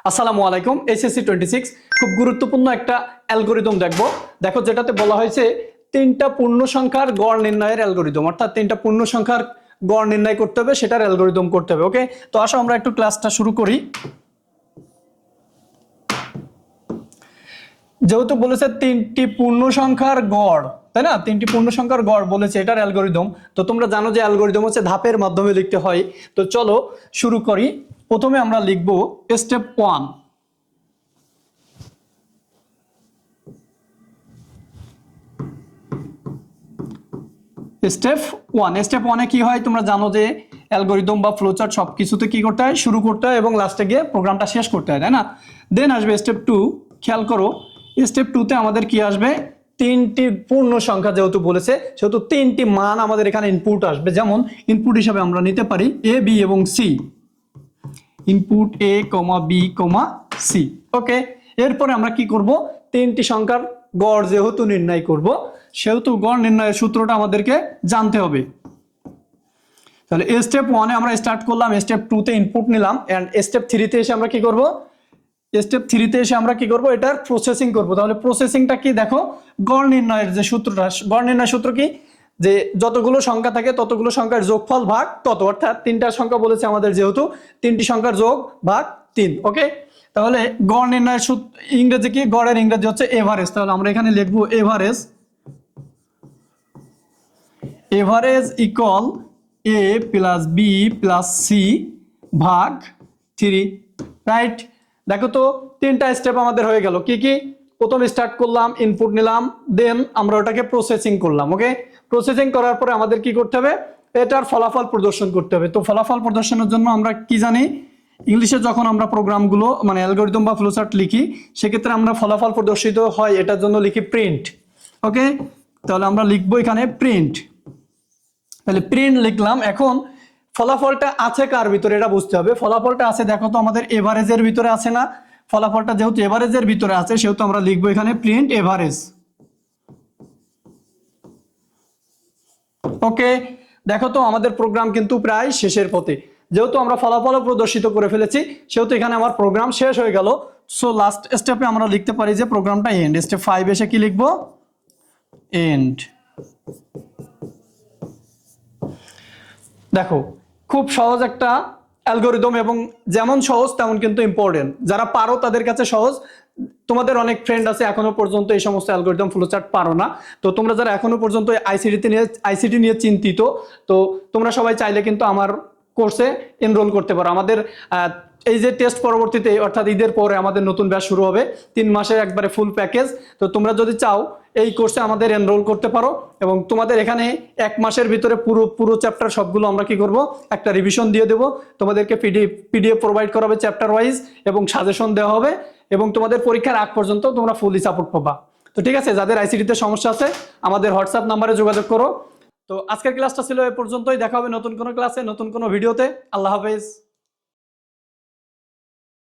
আসসালামু আলাইকুম। এসএসসি 26 খুব গুরুত্বপূর্ণ একটা অ্যালগরিদম দেখো যেটাতে বলা হয়েছে তিনটা পূর্ণ সংখ্যার গড় নির্ণয়ের অ্যালগরিদম, অর্থাৎ তিনটা পূর্ণ সংখ্যার গড় নির্ণয় করতে হবে, সেটার অ্যালগরিদম করতে হবে। ওকে, তো আসো আমরা একটু ক্লাসটা শুরু করি। যেহেতু বলেছে তিনটি পূর্ণ সংখ্যার গড়, তাই না, তিনটি পূর্ণ সংখ্যার গড় বলেছে, এটার অ্যালগরিদম। তো তোমরা জানো যে অ্যালগরিদম হচ্ছে ধাপের মাধ্যমে লিখতে হয়। তো চলো শুরু করি। প্রথমে আমরা লিখব স্টেপ 1। স্টেপ 1 এ কি হয় তোমরা জানো যে অ্যালগরিদম বা ফ্লোচার্ট সবকিছুতে কি করতে হয়, শুরু করতে হয় এবং লাস্টে গিয়ে প্রোগ্রামটা শেষ করতে হয়, তাই না। দেন আসবে স্টেপ 2। খেয়াল করো স্টেপ 2 তে আমাদের কি আসবে, তিনটি পূর্ণ সংখ্যা যেহেতু বলেছে সেহেতু তিনটি মান আমাদের এখানে ইনপুট আসবে। যেমন ইনপুট হিসাবে আমরা নিতে পারি এ, বি এবং সি। ইনপুট এ, বি, সি। ওকে, এরপরে আমরা কি করব, তিনটি সংখ্যার গড় যেহেতু নির্ণয় করব সেহেতু গড় নির্ণয়ের সূত্রটা আমাদেরকে জানতে হবে। তাহলে স্টেপ 1 এ আমরা স্টার্ট করলাম, স্টেপ 2 তে ইনপুট নিলাম, এন্ড স্টেপ 3 তে এসে আমরা কি করব, এটার প্রসেসিং করব। তাহলে প্রসেসিংটা কি দেখো, গড় নির্ণয়ের যে সূত্রটা, গড় নির্ণয়ের সূত্র কি, যে যতগুলো সংখ্যা থাকে ততগুলো সংখ্যার যোগফল ভাগ তত, অর্থাৎ তিনটা সংখ্যা বলেছে আমাদের, যেহেতু তিনটি সংখ্যার যোগ ভাগ 3। ওকে, তাহলে গড় নির্ণয়ের সূত্র ইংরেজি কি, গড়ের ইংরেজি হচ্ছে এভারেজ। তাহলে আমরা এখানে লিখব এভারেজ ইকুয়াল এ প্লাস বি প্লাস সি ভাগ 3, রাইট। দেখো তো তিনটা স্টেপ আমাদের হয়ে গেল। কি কি, প্রথম স্টার্ট করলাম, ইনপুট নিলাম, দেন আমরা ওটাকে প্রসেসিং করলাম। ওকে, প্রসেসিং করার পরে আমাদের কি করতে হবে, এটার ফলাফল প্রদর্শন করতে হবে। তো ফলাফল প্রদর্শনের জন্য আমরা কি জানি, ইংলিশে যখন আমরা প্রোগ্রামগুলো মানে অ্যালগরিদম বা ফ্লোচার্ট লিখি সেক্ষেত্রে আমরা ফলাফল প্রদর্শিত হয় এটার জন্য লিখি প্রিন্ট। ওকে, তাহলে আমরা লিখবো এখানে প্রিন্ট। তাহলে প্রিন্ট লিখলাম। এখন ফলাফলটা আছে কার ভিতরে এটা বুঝতে হবে। ফলাফলটা আছে দেখো তো আমাদের এভারেজের ভিতরে আছে না। ফলাফলটা যেহেতু এভারেজের ভিতরে আছে সেহেতু আমরা লিখবো এখানে প্রিন্ট এভারেজ। ওকে, দেখো তো আমাদের প্রোগ্রাম কিন্তু প্রায় শেষের পথে। যেহেতু আমরা ফলাফল প্রদর্শিত করে ফেলেছি সেহেতু এখানে আমার প্রোগ্রাম শেষ হয়ে গেল। সো লাস্ট স্টেপে আমরা লিখতে পারি যে প্রোগ্রামটা এন্ড। স্টেপ 5 এসে কি লিখবো, এন্ড। দেখো খুব সহজ একটা অ্যালগরিদম, এবং যেমন সহজ তেমন কিন্তু ইম্পর্টেন্ট। যারা পারো তাদের কাছে সহজ, তোমাদের অনেক ফ্রেন্ড আছে এখনো পর্যন্ত এই সমস্ত অ্যালগরিদম ফ্লোচার্ট পারো না। তো তোমরা যারা এখনো পর্যন্ত আইসিটি নিয়ে চিন্তিত, তো তোমরা সবাই চাইলে কিন্তু আমার কোর্সে এনরোল করতে পারো। আমাদের এই যে টেস্ট পরবর্তীতে অর্থাৎ ঈদের পরে আমাদের নতুন ব্যাচ শুরু হবে, 3 মাসের একবারে ফুল প্যাকেজ। তো তোমরা যদি চাও এই কোর্সে আমাদের এনরোল করতে পারো, এবং তোমাদের এখানে 1 মাসের ভিতরে পুরো চ্যাপ্টার সবগুলো আমরা কি করব, একটা রিভিশন দিয়ে দেবো। তোমাদেরকে পিডিএফ প্রোভাইড করা হবে চ্যাপ্টার ওয়াইজ, এবং সাজেশন দেওয়া হবে, এবং তোমাদের পরীক্ষার আগ পর্যন্ত তোমরা ফুলি সাপোর্ট পাবা। তো ঠিক আছে, যাদের আইসিটিতে সমস্যা আছে আমাদের হোয়াটসঅ্যাপ নাম্বারে যোগাযোগ করো। তো আজকের ক্লাসটা ছিল এ পর্যন্তই। দেখা হবে নতুন কোনো ক্লাসে, নতুন কোনো ভিডিওতে। আল্লাহ হাফেজ।